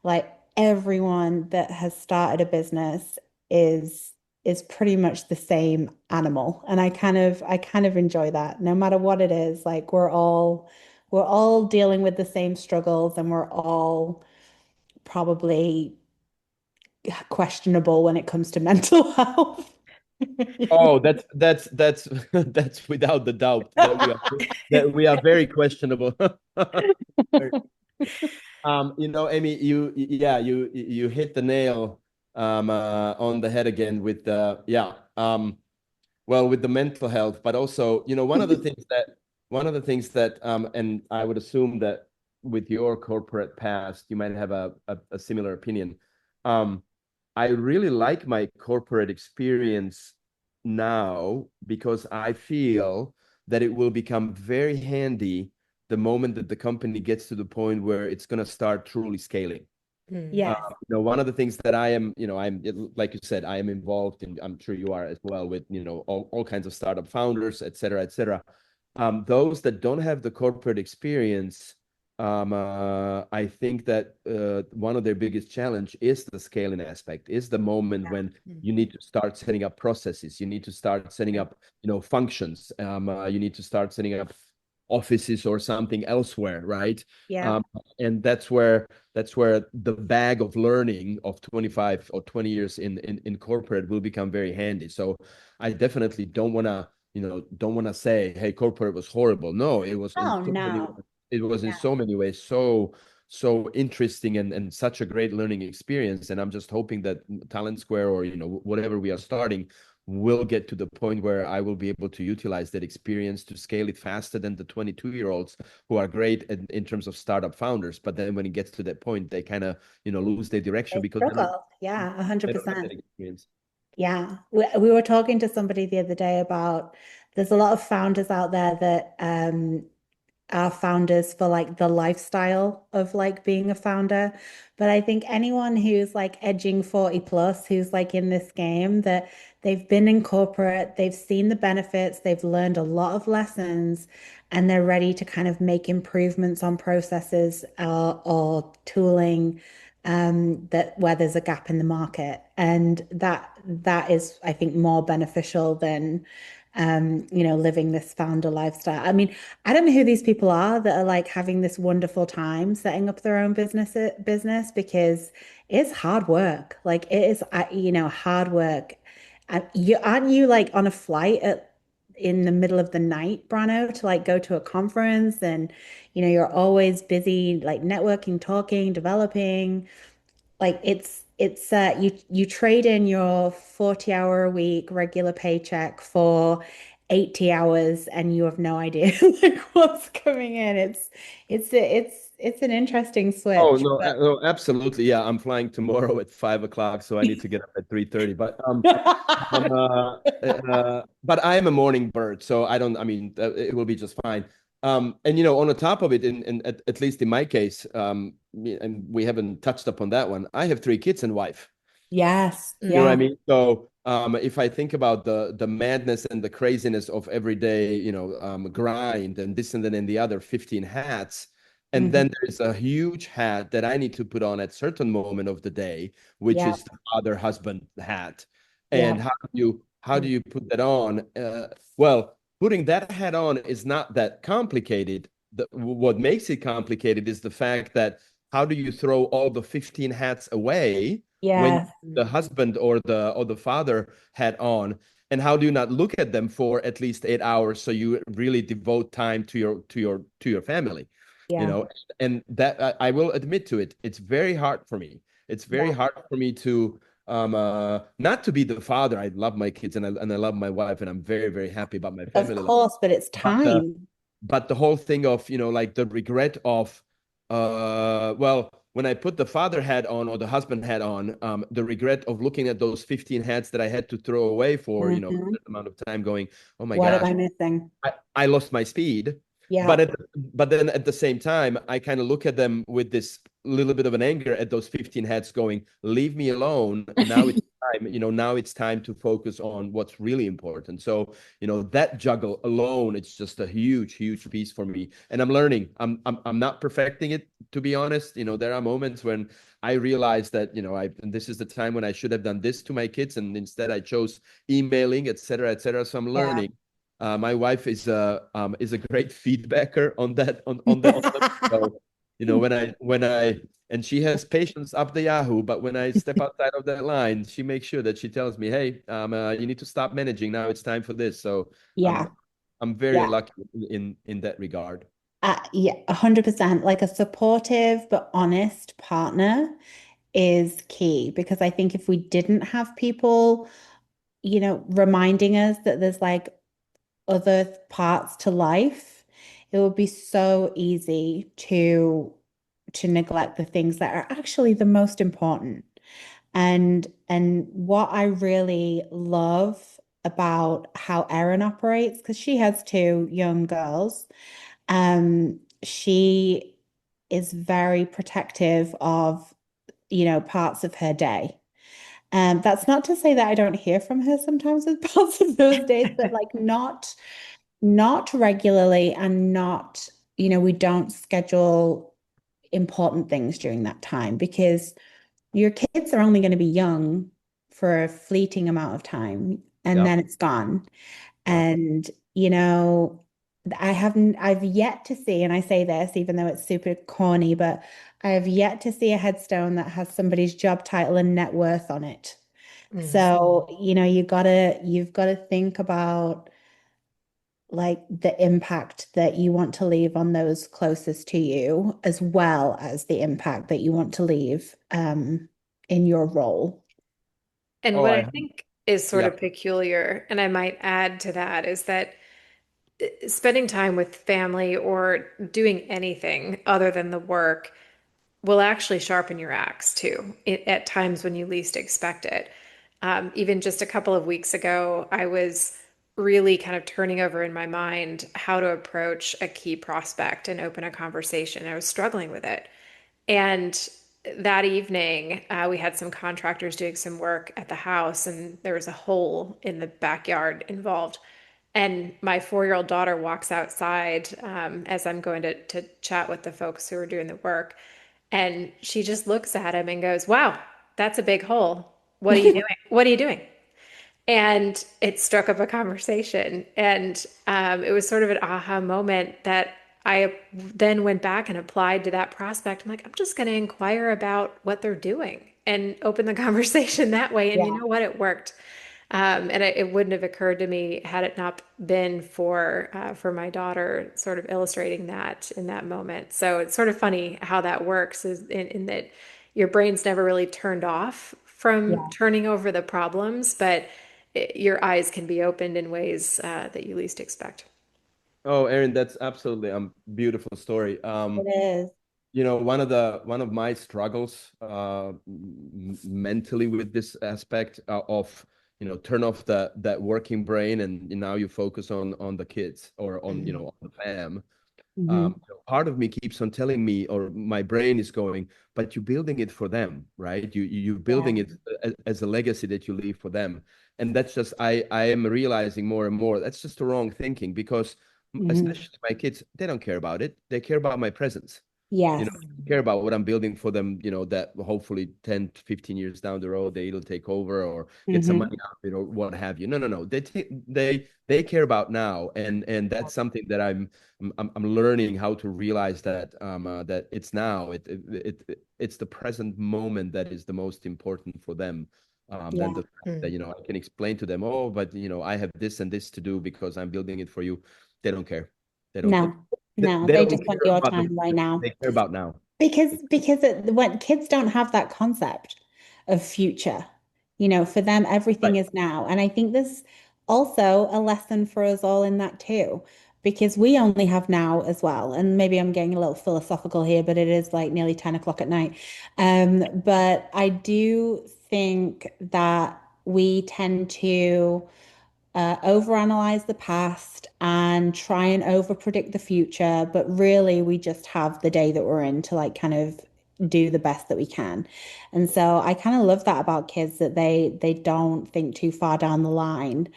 Like everyone that has started a business is pretty much the same animal. And I kind of enjoy that. No matter what it is, like we're all dealing with the same struggles, and we're all probably questionable when it comes to mental health. Oh, that's that's without the doubt that we are very questionable. Amy, you hit the nail on the head again with with the mental health, but also, one of the things that and I would assume that with your corporate past, you might have a similar opinion. I really like my corporate experience now because I feel that it will become very handy the moment that the company gets to the point where it's going to start truly scaling. Yes. One of the things that I am, like you said, I am involved in, I'm sure you are as well, with, all kinds of startup founders, et cetera, et cetera. Those that don't have the corporate experience, I think that one of their biggest challenge is the scaling aspect, is the moment when you need to start setting up processes, you need to start setting up, functions, you need to start setting up offices or something elsewhere, right? Yeah. And that's where the bag of learning of 25 or 20 years in corporate will become very handy. So I definitely don't want to say, hey, corporate was horrible. No, it was in Oh so many no. it was in Yeah. so many ways so so interesting and such a great learning experience. And I'm just hoping that TalentSquare, or whatever we are starting, will get to the point where I will be able to utilize that experience to scale it faster than the 22-year-olds who are great in terms of startup founders. But then when it gets to that point, they kind of, lose their direction They because struggle. Yeah, they don't have that 100%. experience. Yeah, we were talking to somebody the other day about there's a lot of founders out there that are founders for like the lifestyle of like being a founder. But I think anyone who's like edging 40 plus, who's like in this game, that they've been in corporate, they've seen the benefits, they've learned a lot of lessons, and they're ready to kind of make improvements on processes or tooling that where there's a gap in the market. And that is, I think, more beneficial than living this founder lifestyle. I mean, I don't know who these people are that are like having this wonderful time setting up their own business because it's hard work. Like it is, hard work. And aren't you like on a flight in the middle of the night, Brano, to like go to a conference and you're always busy like networking, talking, developing. Like you trade in your 40-hour a week regular paycheck for 80 hours and you have no idea like what's coming in. It's an interesting Oh switch. no, But no, absolutely. Yeah, I'm flying tomorrow at 5 o'clock, so I need to get up at 3:30. But I am a morning bird, so I don't. I mean, it will be just fine. And on the top of it, in at least in my case, and we haven't touched upon that one. I have 3 kids and wife. Yes, You know what I yeah. mean? So if I think about the madness and the craziness of everyday, grind and this and then and the other 15 hats, and Mhm. then there's a huge hat that I need to put on at certain moment of the day, which Yeah, is the father husband hat. yeah, And how do you put that on? Well, putting that hat on is not that complicated. What makes it complicated is the fact that how do you throw all the 15 hats away when yeah, the husband or the father had on, and how do you not look at them for at least 8 hours so you really devote time to your family, you yeah, know and that I will admit to it, it's very hard for me. It's very yeah. hard for me to not to be the father. I love my kids and I love my wife, and I'm very, very happy about my Of family life. course, but it's but uh, time. but the whole thing of like the regret of well, when I put the father hat on or the husband hat on, the regret of looking at those 15 hats that I had to throw away for a Mhm. certain amount of time, going, oh my What am gosh, I missing? I lost my speed. Yeah, But then at the same time, I kind of look at them with this little bit of an anger at those 15 heads going, leave me alone. Now it's time to focus on what's really important. So, that juggle alone, it's just a huge, huge piece for me. And I'm learning. I'm not perfecting it, to be honest. There are moments when I realize that, and this is the time when I should have done this to my kids, and instead I chose emailing, et cetera, et cetera. So I'm yeah. learning. My wife is a great feedbacker on that on the so when I and she has patience up the Yahoo, but when I step outside of that line, she makes sure that she tells me, hey, you need to stop managing now. It's time for this. So I'm Yeah, I'm very yeah. lucky in that regard. Yeah, 100%. Like a supportive but honest partner is key because I think if we didn't have people, reminding us that there's like other parts to life, it would be so easy to neglect the things that are actually the most important. And what I really love about how Erin operates, because she has 2 young girls, she is very protective of, parts of her day. That's not to say that I don't hear from her sometimes with parts of those days, but like not regularly and not, we don't schedule important things during that time because your kids are only going to be young for a fleeting amount of time and Yeah, then it's gone. yeah. And, I've yet to see, and I say this even though it's super corny, but I have yet to see a headstone that has somebody's job title and net worth on it. Mm. So, you've got to think about like the impact that you want to leave on those closest to you, as well as the impact that you want to leave in your role. And Oh, what I think is sort yeah. of peculiar, and I might add to that, is that spending time with family or doing anything other than the work will actually sharpen your axe too, at times when you least expect it. Even just a couple of weeks ago, I was really kind of turning over in my mind how to approach a key prospect and open a conversation. I was struggling with it. And that evening, we had some contractors doing some work at the house, and there was a hole in the backyard involved. And my 4-year-old daughter walks outside as I'm going to chat with the folks who are doing the work. And she just looks at him and goes, "Wow, that's a big hole. What are you doing? What are you doing?" And it struck up a conversation. And it was sort of an aha moment that I then went back and applied to that prospect. I'm like, I'm just going to inquire about what they're doing and open the conversation that way. And you Yeah. know what? It worked. It wouldn't have occurred to me had it not been for my daughter sort of illustrating that in that moment. So it's sort of funny how that works is in that your brain's never really turned off from Yeah. turning over the problems, but your eyes can be opened in ways that you least expect. Oh, Erin, that's absolutely beautiful story. It is. One of my struggles mentally with this aspect of turn off that working brain and now you focus on the kids or on Mhm. on the fam. Mhm. Part of me keeps on telling me, or my brain is going, but you're building it for them, right? You're building Yeah. it as a legacy that you leave for them, and that's just I am realizing more and more that's just the wrong thinking because Mhm. especially my kids, they don't care about it. They care about my presence. Yes. Care about what I'm building for them, that hopefully 10 to 15 years down the road they'll take over or get some Mhm. money out of it or what have you. No. They care about now, and that's something that I'm learning how to realize that it's now it's the present moment that is the most important for them. Than Yeah. the fact that I can explain to them, oh, but I have this and this to do because I'm building it for you. They don't care. They don't No. No, they they don't just want care your about the time right future. now. They care about now. When kids don't have that concept of future, for them, everything Right. is now. And I think there's also a lesson for us all in that too, because we only have now as well. And maybe I'm getting a little philosophical here, but it is like nearly 10 o'clock at night. But I do think that we tend to overanalyze the past and try and overpredict the future, but really we just have the day that we're in to like kind of do the best that we can. And so I kind of love that about kids that they don't think too far down the line.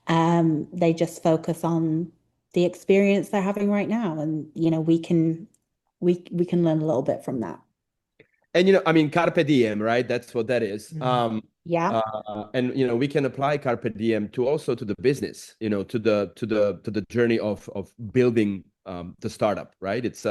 They just focus on the experience they're having right now. And we can learn a little bit from that. And I mean, carpe diem, right? That's what that is. Yeah. And we can apply carpe diem to also to the business, to the journey of building the startup, right? It's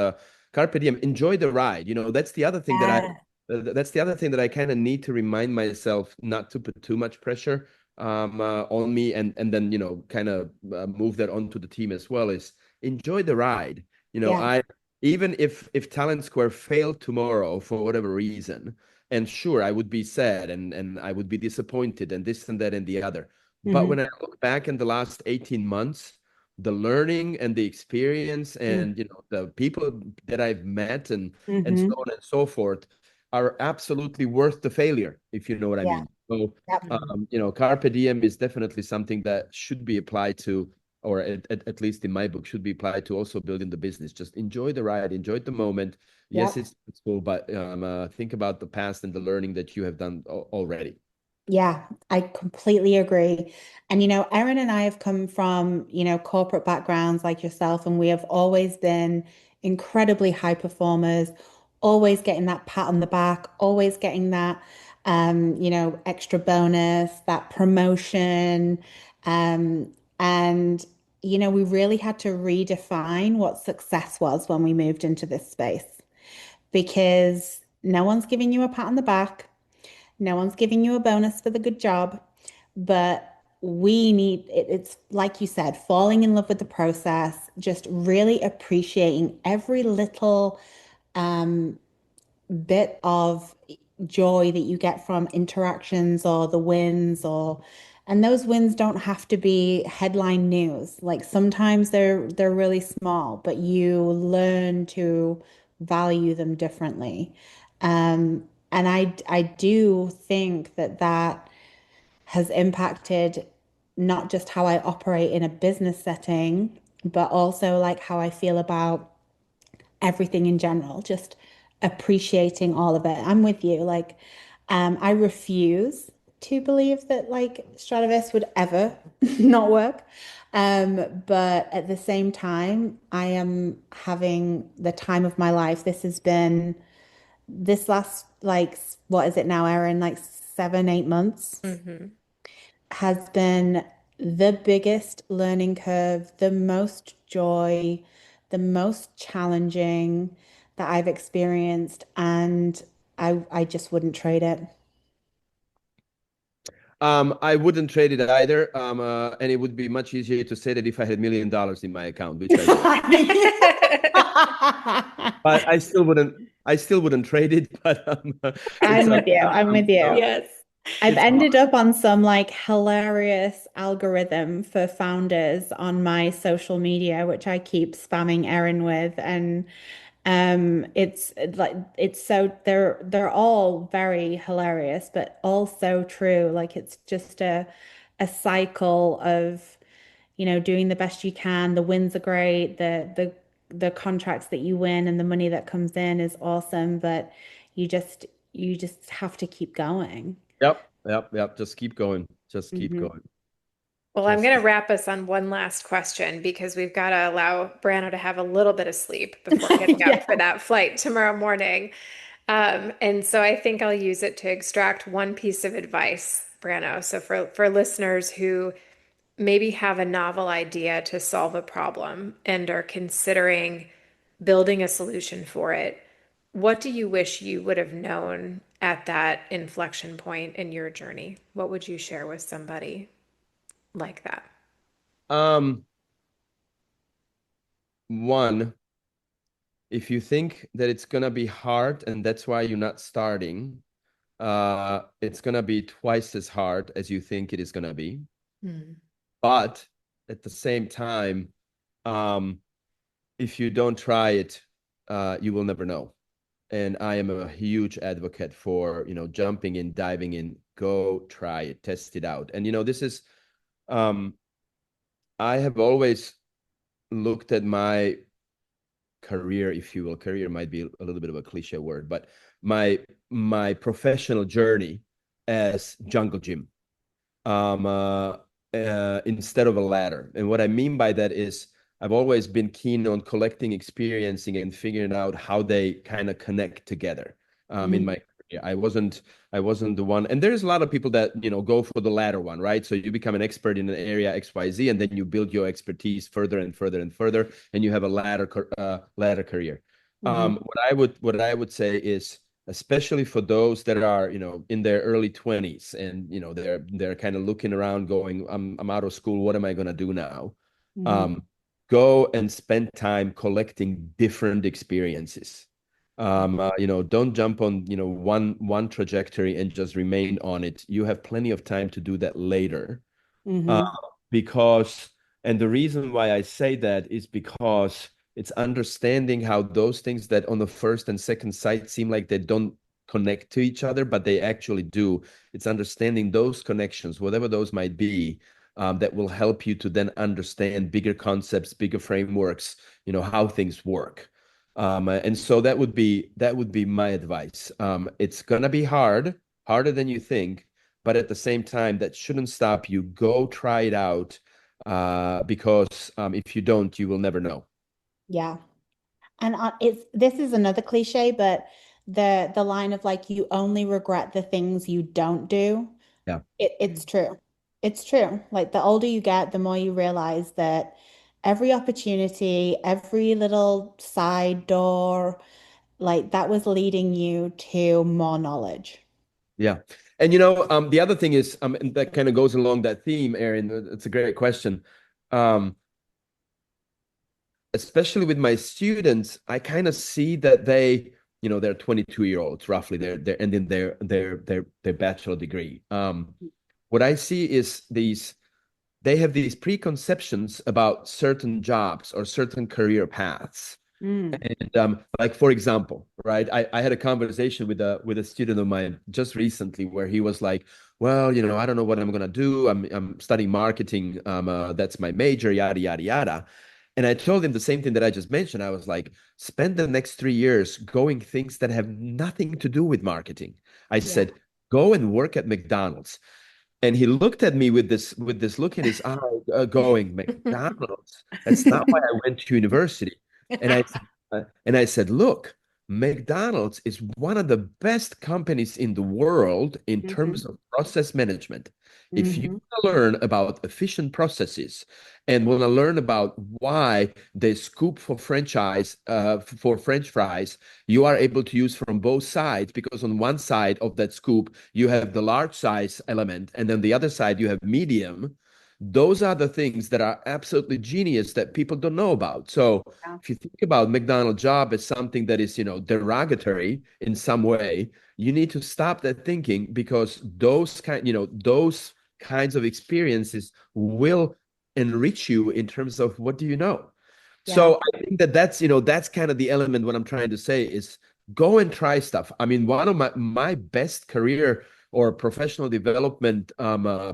carpe diem, enjoy the ride. That's the other thing that Yeah. that's the other thing that I kind of need to remind myself not to put too much pressure on me, and then kind of move that onto the team as well. Is enjoy the ride. Yeah. I even if TalentSquare failed tomorrow for whatever reason, and sure, I would be sad and I would be disappointed and this and that and the other. But Hmm. when I look back in the last 18 months, the learning and the experience and the people that I've met and so Hmm. on and so forth are absolutely worth the failure, if you know what I Yeah. mean. So, Yep. carpe diem is definitely something that should be applied to, or at least in my book, should be applied to also building the business. Just enjoy the ride, enjoy the moment. Yes, Yep. it's stressful, but think about the past and the learning that you have done already. Yeah, I completely agree. And Erin and I have come from, corporate backgrounds like yourself, and we have always been incredibly high performers, always getting that pat on the back, always getting that extra bonus, that promotion. And we really had to redefine what success was when we moved into this space because no one's giving you a pat on the back. No one's giving you a bonus for the good job, but we need it's like you said, falling in love with the process, just really appreciating every little um, bit of joy that you get from interactions or the wins or and those wins don't have to be headline news. Like sometimes they're really small, but you learn to value them differently. And I do think that that has impacted not just how I operate in a business setting, but also like how I feel about everything in general, just appreciating all of it. I'm with you. Like, I refuse to believe that like Stratovis would ever not work. But at the same time, I am having the time of my life. This has been this last like what is it now, Erin? Like 7, 8 months Hmm. has been the biggest learning curve, the most joy, the most challenging that I've experienced, and I just wouldn't trade it. I wouldn't trade it either. And it would be much easier to say that if I had $1 million in my account, which I don't. But I still wouldn't trade it, but it's I'm with you. I'm with you. Yes. I've it's ended up on some like hilarious algorithm for founders on my social media, which I keep spamming Erin with. And it's like it's so they're all very hilarious, but all so true. Like it's just a cycle of, doing the best you can. The wins are great, the contracts that you win and the money that comes in is awesome, but you just have to keep going. yep. Just keep going. Just keep Hmm. going. Well, I'm Just going to wrap us on one last question because we've got to allow Brano to have a little bit of sleep before getting up Yeah. for that flight tomorrow morning. And so I think I'll use it to extract one piece of advice, Brano. So for listeners who maybe have a novel idea to solve a problem and are considering building a solution for it, what do you wish you would have known at that inflection point in your journey? What would you share with somebody like that? um one, if you think that it's gonna be hard and that's why you're not starting, it's gonna be twice as hard as you think it is gonna be. Hmm. But at the same time, um, if you don't try it, you will never know. And I am a huge advocate for, jumping in, diving in, go try it, test it out. And this is, um, I have always looked at my career, if you will. Career might be a little bit of a cliche word, but my professional journey as jungle gym, um, uh, instead of a ladder. And what I mean by that is I've always been keen on collecting, experiencing, and figuring out how they kind of connect together. In Mhm. my career, I wasn't the one. And there's a lot of people that go for the latter one, right? So you become an expert in an area XYZ, and then you build your expertise further and further and further, and you have a ladder career. Mhm. What I would say is, especially for those that are in their early 20s, and they're kind of looking around going, I'm out of school, what am I going to do now? Mhm. um, Go and spend time collecting different experiences. Don't jump on one trajectory and just remain on it. You have plenty of time to do that later. uh, Mhm. because, and the reason why I say that is because it's understanding how those things that on the first and second sight seem like they don't connect to each other, but they actually do. It's understanding those connections, whatever those might be, that will help you to then understand bigger concepts, bigger frameworks, how things work. And so that would be my advice. It's gonna be harder than you think, but at the same time, that shouldn't stop you. Go try it out, because if you don't, you will never know. Yeah. And it's this is another cliche, but the line of like you only regret the things you don't do. Yeah. It's true. It's true. Like the older you get, the more you realize that every opportunity, every little side door, like that was leading you to more knowledge. Yeah. And the other thing is, and that kind of goes along that theme, Erin. It's a great question. Especially with my students, I kind of see that they're 22-year-olds roughly. They're ending their bachelor degree. What I see is they have these preconceptions about certain jobs or certain career paths. And like, for example, right, I had a conversation with a student of mine just recently where he was like, well, I don't know what I'm gonna do. I'm studying marketing. That's my major, yada yada yada. And I told him the same thing that I just mentioned. I was like, spend the next 3 years going things that have nothing to do with marketing. I said, go and work at McDonald's. And he looked at me with this look in his eye, going, McDonald's? That's not why I went to university. And I said, look, McDonald's is one of the best companies in the world in terms of process management. If you want to learn about efficient processes and want to learn about why the scoop for French fries, you are able to use from both sides, because on one side of that scoop, you have the large size element, and then the other side, you have medium. Those are the things that are absolutely genius that people don't know about. So if you think about McDonald's job as something that is, derogatory in some way, you need to stop that thinking, because those kinds of experiences will enrich you in terms of what do you know. So I think that's kind of the element. What I'm trying to say is go and try stuff. I mean, one of my best career or professional development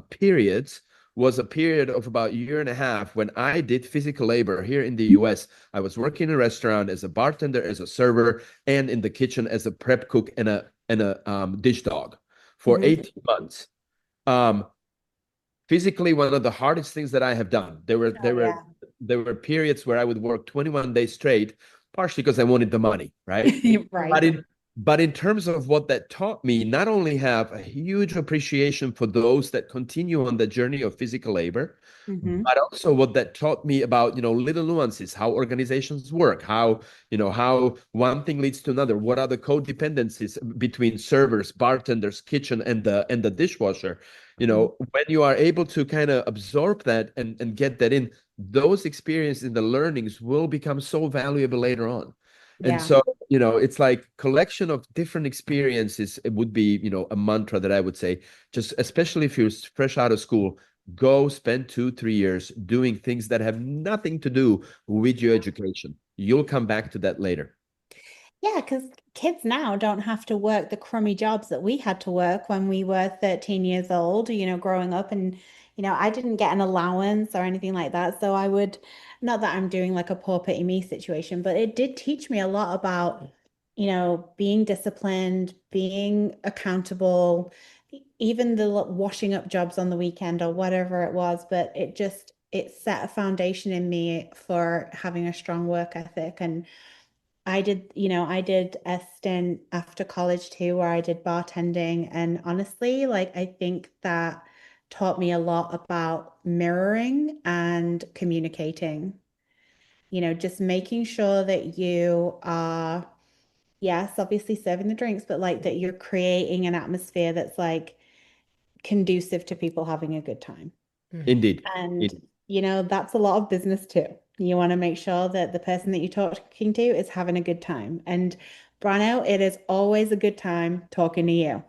periods was a period of about a year and a half when I did physical labor here in the US. I was working in a restaurant as a bartender, as a server, and in the kitchen as a prep cook and a dish dog for 18 months. Physically, one of the hardest things that I have done. There were periods where I would work 21 days straight, partially because I wanted the money, right? Right. But in terms of what that taught me, not only have a huge appreciation for those that continue on the journey of physical labor, but also what that taught me about, little nuances, how organizations work, how one thing leads to another, what are the codependencies between servers, bartenders, kitchen, and the dishwasher. When you are able to kind of absorb that and get that in, those experiences and the learnings will become so valuable later on. And so, it's like collection of different experiences. It would be, a mantra that I would say, just especially if you're fresh out of school, go spend 2-3 years doing things that have nothing to do with your education. You'll come back to that later. Yeah, because kids now don't have to work the crummy jobs that we had to work when we were 13 years old, growing up. And, I didn't get an allowance or anything like that. So not that I'm doing like a poor pity me situation, but it did teach me a lot about, being disciplined, being accountable, even the washing up jobs on the weekend or whatever it was. But it set a foundation in me for having a strong work ethic. And I did a stint after college too, where I did bartending. And honestly, like, I think that taught me a lot about mirroring and communicating, just making sure that you are, yes, obviously serving the drinks, but like that you're creating an atmosphere that's like conducive to people having a good time. Indeed. And, that's a lot of business too. You want to make sure that the person that you're talking to is having a good time. And Brano, it is always a good time talking to you.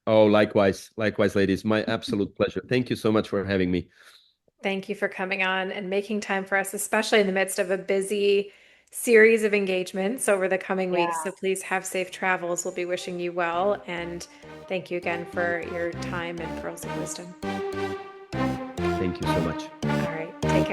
Oh, likewise, ladies. My absolute pleasure. Thank you so much for having me. Thank you for coming on and making time for us, especially in the midst of a busy series of engagements over the coming weeks. So please have safe travels. We'll be wishing you well. And thank you again for your time and pearls of wisdom. Thank you so much. All right. Take care.